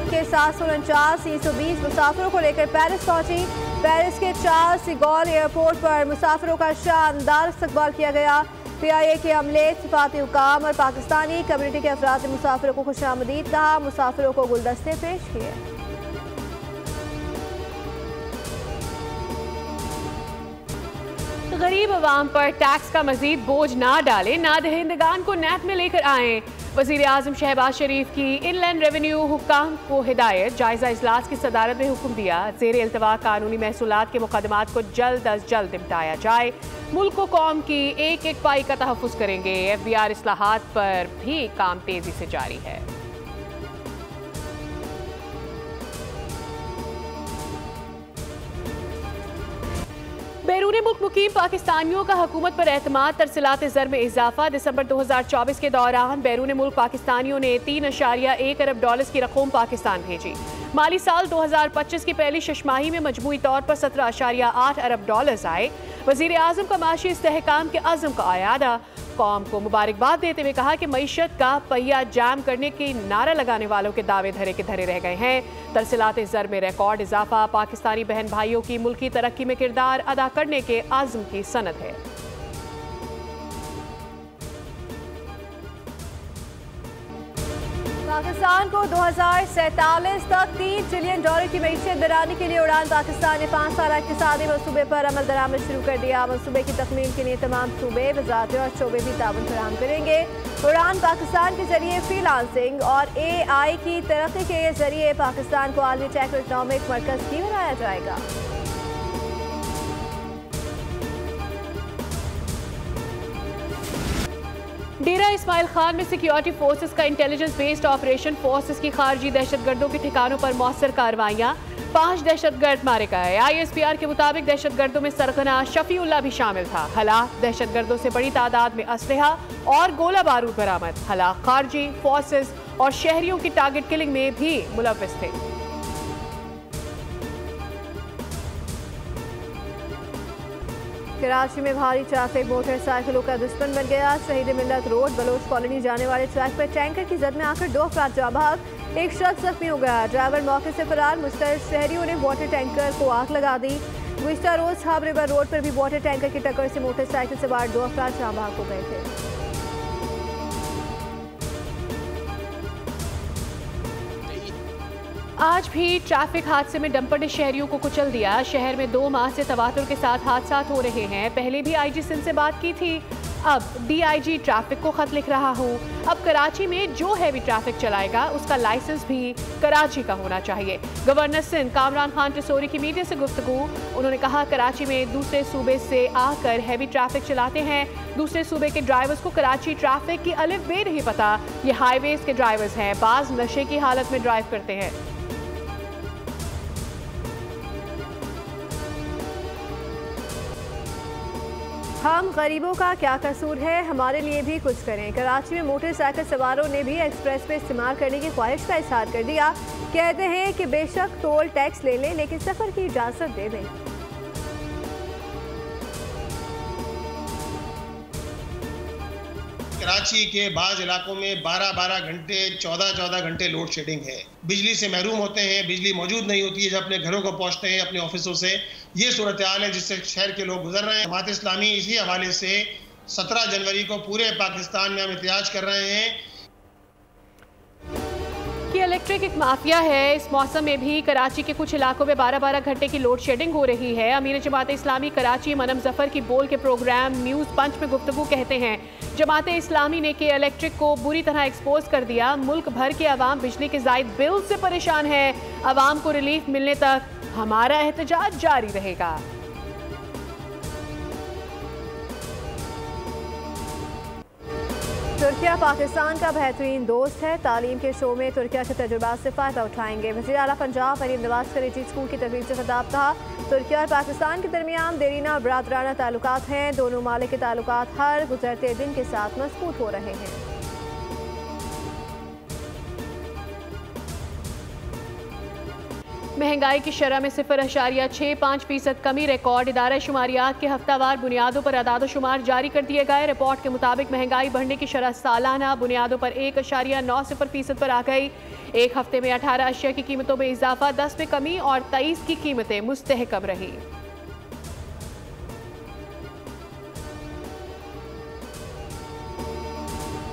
मुल्क के 749 मुसाफिरों को लेकर पेरिस पहुंची। पेरिस के चार्ल्स डी गॉल एयरपोर्ट पर मुसाफिरों का शानदार इस्तकबाल किया गया। PIA के अमले, सफारती हुकाम और पाकिस्तानी कम्युनिटी के अफराद ने मुसाफिरों को खुशामदीद कहा। मुसाफिरों को गुलदस्ते पेश किए। गरीब अवाम पर टैक्स का मजीद बोझ ना डालें, ना दहिंदगान को नैप में लेकर आएं। वज़ीर आज़म शहबाज शरीफ की इनलैंड रेवेन्यू हुक्काम को हिदायत। जायजा इजलास की सदारत में हुक्म दिया, ज़ेर इल्तवा कानूनी महसूलात के मुकदमात को जल्द अज जल्द निपटाया जाए। मुल्क को कौम की एक एक पाई का तहफ़्फ़ुज़ करेंगे। FBR इस्लाहात पर भी काम तेजी से जारी है। बैरून मुल्क मुकीम पाकिस्तानियों का हुकूमत पर एतमाद, तरसीलात ज़र में इजाफा। दिसंबर 2024 के दौरान बैरून मुल्क पाकिस्तानियों ने $3.1 अरब की रकूम पाकिस्तान भेजी। माली साल 2025 की पहली शशमाही में मजमूई तौर पर $17.8 अरब आए। वज़ीर आज़म का माशी इस्तेहकाम के अज़्म का आयादा। कौम को मुबारकबाद देते हुए कहा कि मईशत का पहिया जाम करने की नारा लगाने वालों के दावे धरे के धरे रह गए हैं। तरसीलात ज़र में रिकॉर्ड इजाफा पाकिस्तानी बहन भाइयों की मुल्की तरक्की में किरदार अदा करने के आज़्म की सनद है। पाकिस्तान को 2047 तक $3 ट्रिलियन की मईशत बनाने के लिए उड़ान पाकिस्तान ने 5 साल इक़्तिसादी मनसूबे पर अमल दरामद शुरू कर दिया। मनसूबे की तकमील के लिए तमाम सूबे, वज़ारतें और शोबे भी ताउन फराहम करेंगे। उड़ान पाकिस्तान के जरिए फ्रीलांसिंग और AI की तरक्की के जरिए पाकिस्तान को आलमी टेक इकनॉमिक मरकज़ भी बनाया जाएगा। डेरा इस्माइल खान में सिक्योरिटी फोर्सेस का इंटेलिजेंस बेस्ड ऑपरेशन। फोर्सेस की खारजी दहशतगर्दों के ठिकानों पर मौसर कार्रवाइयां। 5 दहशतगर्द मारे गए। ISPR के मुताबिक दहशतगर्दों में सरगना शफीउल्लाह भी शामिल था। हलाक दहशतगर्दों से बड़ी तादाद में असलहा और गोला बारूद बरामद। हलाक खारजी फोर्सेस और शहरियों की टारगेट किलिंग में भी मुलव्विस थे। कराची में भारी ट्रैफिक मोटरसाइकिलों का दुश्मन बन गया। शहीद मिल्लत रोड बलोच कॉलोनी जाने वाले ट्रैक पर टैंकर की जद में आकर 2 अफराद जाँ बहक। एक शख्स जख्मी हो गया। ड्राइवर मौके से फरार। मुश्तरक शहरियों ने वाटर टैंकर को आग लगा दी। गुज़िश्ता रोज हाब रिवर रोड पर भी वाटर टैंकर की टक्कर से मोटरसाइकिल सवार 2 अफराद जाँ बहक हो गए थे। आज भी ट्रैफिक हादसे में डंपर ने शहरियों को कुचल दिया। शहर में 2 माह से तवातुर के साथ हादसा हो रहे हैं। पहले भी IG सिंध से बात की थी, अब DIG ट्रैफिक को खत लिख रहा हूँ। अब कराची में जो हैवी ट्रैफिक चलाएगा उसका लाइसेंस भी कराची का होना चाहिए। गवर्नर सिंध कामरान खान टिसोरी की मीडिया से गुफ्तगू। उन्होंने कहा कराची में दूसरे सूबे से आकर हैवी ट्रैफिक चलाते हैं। दूसरे सूबे के ड्राइवर्स को कराची ट्रैफिक की अलिफ बे नहीं पता। ये हाईवेज के ड्राइवर्स हैं, बाज नशे की हालत में ड्राइव करते हैं। हम गरीबों का क्या कसूर है, हमारे लिए भी कुछ करें। कराची में मोटरसाइकिल सवारों ने भी एक्सप्रेस वे इस्तेमाल करने की ख्वाहिश का इजहार कर दिया। कहते हैं कि बेशक टोल टैक्स ले लें लेकिन सफर की इजाजत दे दें। कराची के बाज़ इलाकों में 12-12 घंटे 14-14 घंटे लोड शेडिंग है। बिजली से महरूम होते हैं, बिजली मौजूद नहीं होती है जब अपने घरों को पहुंचते हैं, अपने ऑफिसों से। ये सूरत हाल है जिससे शहर के लोग गुजर रहे हैं। जमात इस्लामी इसी हवाले से 17 जनवरी को पूरे पाकिस्तान में हम एहतजाज कर रहे हैं कि इलेक्ट्रिक एक माफिया है। इस मौसम में भी कराची के कुछ इलाकों में 12-12 घंटे की लोड शेडिंग हो रही है। अमीर जमात इस्लामी कराची मनम जफर की बोल के प्रोग्राम न्यूज़ पंच में गुफ्तगू कहते हैं, जमात इस्लामी ने के इलेक्ट्रिक को बुरी तरह एक्सपोज कर दिया। मुल्क भर के अवाम बिजली के जायद बिल से परेशान है। अवाम को रिलीफ मिलने तक हमारा एहतजाज जारी रहेगा। तुर्किया पाकिस्तान का बेहतरीन दोस्त है। तालीम के शो में तुर्किया के तजुर्बात से फ़ायदा उठाएंगे। वज़ीर आला पंजाब मरीम नवाज का निजी स्कूल की तकरीब से खिताब कहा, तुर्किया और पाकिस्तान के दरमियान देरीना और बरादराना ताल्लुकात हैं। दोनों मालिक के ताल्लुकात हर गुजरते दिन के साथ मजबूत हो रहे हैं। महंगाई की शरह में 0.65% कमी रिकॉर्ड। इदारा शुमारियात के हफ्तावार बुनियादों पर अदाद-ओ-शुमार जारी कर दिए गए। रिपोर्ट के मुताबिक महंगाई बढ़ने की शरह सालाना बुनियादों पर 1.90% पर आ गई। एक हफ्ते में 18 अशिया की कीमतों में इजाफा, 10 में कमी और 23 की कीमतें मुस्तहकम रही।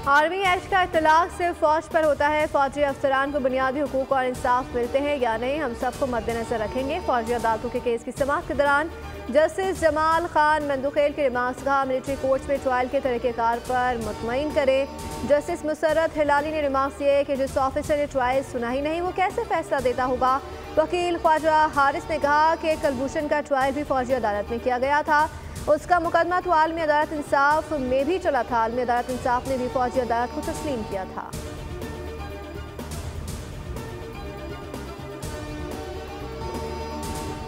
आर्मी एक्ट का इतलाक सिर्फ फौज पर होता है। फौजी अफसरान को बुनियादी हुकूक और इंसाफ मिलते हैं या नहीं, हम सबको मद्देनजर रखेंगे। फौजी अदालतों के केस की समाअत के दौरान जस्टिस जमाल खान मंदुखेल के रिमार्क्स कहा, मिलिट्री कोर्ट्स में ट्रायल के तरीक़ेकार पर मुतमईन करें। जस्टिस मुसर्रत हिलाली ने रिमार्क्स दिए कि जिस ऑफिसर ने ट्रायल सुना ही नहीं वो कैसे फैसला देता होगा। वकील ख्वाजा हारिस ने कहा कि कलभूषण का ट्रायल भी फौजी अदालत में किया गया था, उसका मुकदमा तो आलमी अदालत इंसाफ में भी चला था। आलमी अदालत इंसाफ ने भी फौजी अदालत को तस्लीम किया था।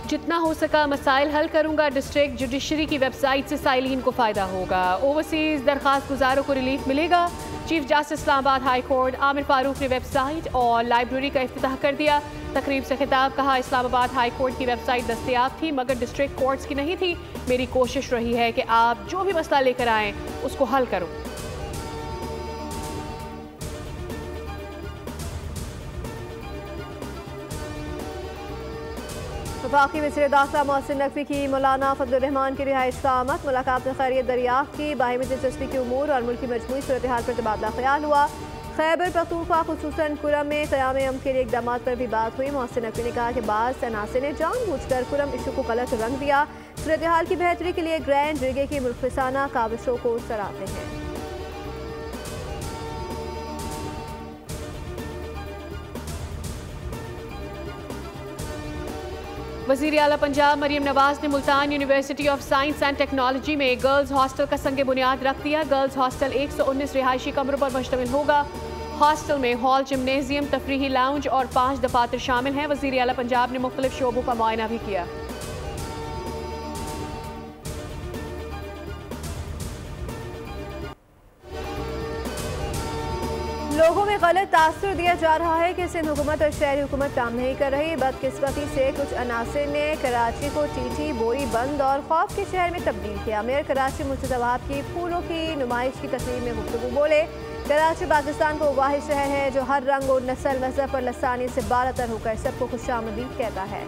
जितना हो सका मसाइल हल करूंगा। डिस्ट्रिक्ट जुडिशरी की वेबसाइट से साइलिन को फ़ायदा होगा। ओवरसीज़ दरख्वास्त गुजारों को रिलीफ मिलेगा। Chief justice Islamabad high court Aamir Farooq ने वेबसाइट और लाइब्रेरी का इफ्तिताह कर दिया। तकरीब से खिताब कहा, इस्लामाबाद हाई कोर्ट की वेबसाइट दस्तयाब थी मगर डिस्ट्रिक्ट कोर्ट्स की नहीं थी। मेरी कोशिश रही है कि आप जो भी मसला लेकर आएँ उसको हल करूँ। वफाकी वज़ीर दाखिला मोहसिन नकवी की मौलाना फजलुर रहमान की रिहाइश का आमद। मुलाकात में खैरियत दरियाफ्त की, बाहिमी दिलचस्पी के उमूर और मुल्क की मजमूई सूरत हाल पर तबादला ख्याल हुआ। खैबर पख्तूनख्वा खुसूसन कुरम में क़याम अमन के लिए इक़दामात पर भी बात हुई। मोहसिन नकवी ने कहा कि बाज़ अनासिर ने जानबूझकर कुरम इशू को गलत रंग दिया। सूरत हाल की बेहतरी के लिए ग्रैंड रिगे की मुल्किसाना काविशों को सराहते हैं। वज़ीर आला पंजाब मरियम नवाज ने Multan university of science and technology में गर्ल्स हॉस्टल का संग बुनियाद रख दिया। गर्ल्स हॉस्टल 119 रिहायशी कमरों पर मुश्तमिल होगा। हॉस्टल में हॉल, जिमनेजियम, तफरीही लाउंज और 5 दफातर शामिल हैं। वज़ीर आला पंजाब ने मुख्तलिफ शोबों का मुआयना भी किया। लोगों में गलत तासुर दिया जा रहा है कि सिंध हुकूमत और शहरी हुकूमत काम नहीं कर रही। बदकिस्मती से कुछ अनासिर ने कराची को टीटी, बोरी बंद और खौफ के शहर में तब्दील किया। मेयर कराची मुर्तज़ा वहाब की फूलों की नुमाइश की तकरीर में गुफ्तगू बोले, कराची पाकिस्तान को वाहिद शहर है जो हर रंग और नस्ल, मजहब और लसानी से बालातर होकर सबको खुशामदीद कहता है।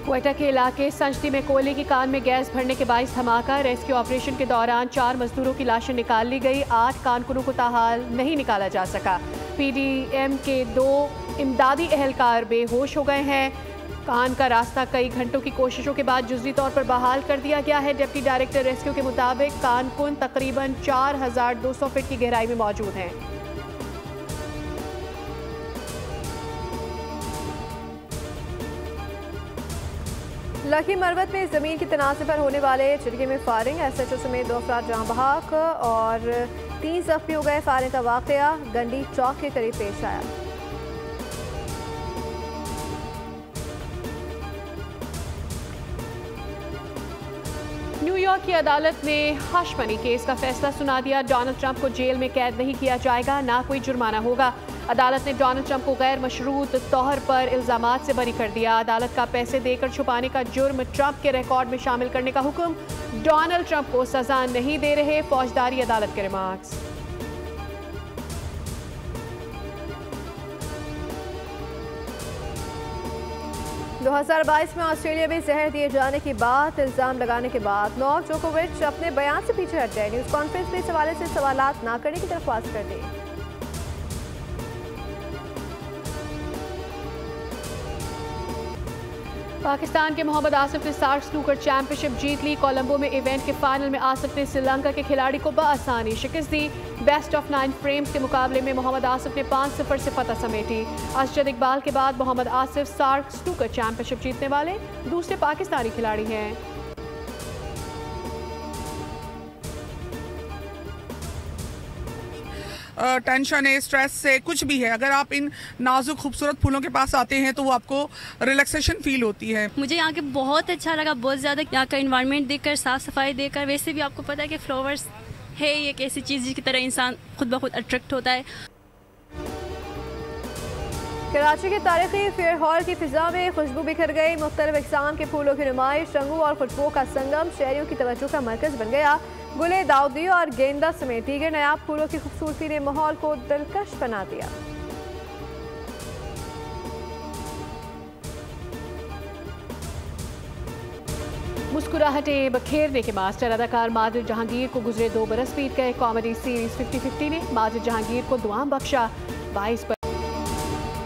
क्वेटा के इलाके संजती में कोयले की कान में गैस भरने के बाइस धमाका। रेस्क्यू ऑपरेशन के दौरान 4 मजदूरों की लाशें निकाल ली गई। 8 कारकुनों को ताहाल नहीं निकाला जा सका। पीडीएम के 2 इमदादी एहलकार बेहोश हो गए हैं। कान का रास्ता कई घंटों की कोशिशों के बाद जुज़वी तौर पर बहाल कर दिया गया है। डिप्टी डायरेक्टर रेस्क्यू के मुताबिक कानकुन तकरीबन 4200 फीट की गहराई में मौजूद हैं। लखी मरवत में ज़मीन की तनाज़े पर होने वाले झड़के में फायरिंग। SHO समेत 2 अफराद जहाँ बहक और 3 ज़ख्मी हो गए। फायरिंग का वाक़या गंडी चौक के करीब पेश आया। न्यूयॉर्क की अदालत ने हश मनी केस का फैसला सुना दिया। डोनाल्ड ट्रंप को जेल में कैद नहीं किया जाएगा, ना कोई जुर्माना होगा। अदालत ने डोनाल्ड ट्रंप को गैर मशरूत तौर पर इल्जामात से बरी कर दिया। अदालत का पैसे देकर छुपाने का जुर्म ट्रंप के रिकॉर्ड में शामिल करने का हुक्म। डोनाल्ड ट्रंप को सजा नहीं दे रहे फौजदारी अदालत के रिमार्क्स। दो 2022 में ऑस्ट्रेलिया में जहर दिए जाने की बात इल्जाम लगाने के बाद नोवाक जोकोविच अपने बयान से पीछे हट गए। न्यूज़ कॉन्फ्रेंस में इस हवाले से सवालात ना करने की दरख्वास्त कर दी। पाकिस्तान के मोहम्मद आसिफ ने सार्क स्नूकर चैंपियनशिप जीत ली। कोलंबो में इवेंट के फाइनल में आसिफ ने श्रीलंका के खिलाड़ी को बआसानी शिकस्त दी। बेस्ट ऑफ 9 फ्रेम्स के मुकाबले में मोहम्मद आसिफ ने 5-0 से फतह समेटी। अशरद इकबाल के बाद Mohammad Asif SAARC snooker championship जीतने वाले दूसरे पाकिस्तानी खिलाड़ी हैं। टेंशन है, स्ट्रेस से कुछ भी है, अगर आप इन नाजुक खूबसूरत फूलों के पास आते हैं तो वो आपको रिलैक्सेशन फील होती है। मुझे यहाँ के बहुत अच्छा लगा, बहुत ज़्यादा यहाँ का इन्वायरमेंट देखकर, साफ़ सफाई देखकर। वैसे भी आपको पता है कि फ्लावर्स है ये एक ऐसी चीज़ जिसकी तरह इंसान खुद ब खुद अट्रैक्ट होता है। कराची के तारीखी फेयर हॉल की फिजा में खुशबू बिखर गई। मुख्तलिफ इकसाम के फूलों की नुमाइश, रंगों और खुशबू का संगम शहरियों की तवज्जो का मरकज बन गया। गुले दाऊदी और गेंदा समेत दीगर नायाब फूलों की खूबसूरती ने माहौल को दिलकश बना दिया। मुस्कुराहटें बखेरने के मास्टर अदाकार माजिद जहांगीर को गुजरे 2 बरस बीत गए। कॉमेडी सीरीज 50-50 ने माजिद जहांगीर को दुआम बख्शा। 22 पर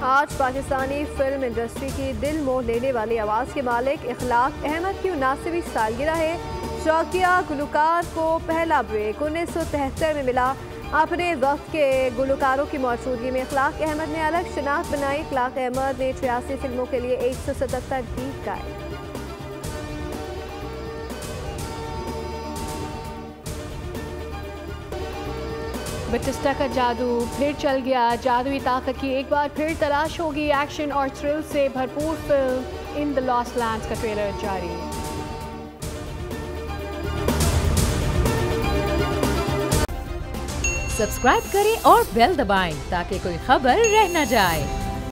आज पाकिस्तानी फिल्म इंडस्ट्री की दिल मोह लेने वाली आवाज़ के मालिक इखलाक अहमद की 79वीं सालगिरह है। शौकिया गुलकार को पहला ब्रेक 1973 में मिला। अपने वक्त के गुलकारों की मौजूदगी में इखलाक अहमद ने अलग शनाख्त बनाई। इखलाक अहमद ने 83 फिल्मों के लिए 177 गीत गाए। बटिस्टा का जादू फिर चल गया। जादुई ताकत की एक बार फिर तलाश होगी। एक्शन और थ्रिल से भरपूर film in the lost lands का ट्रेलर जारी। सब्सक्राइब करें और बेल दबाएं ताकि कोई खबर रह न जाए।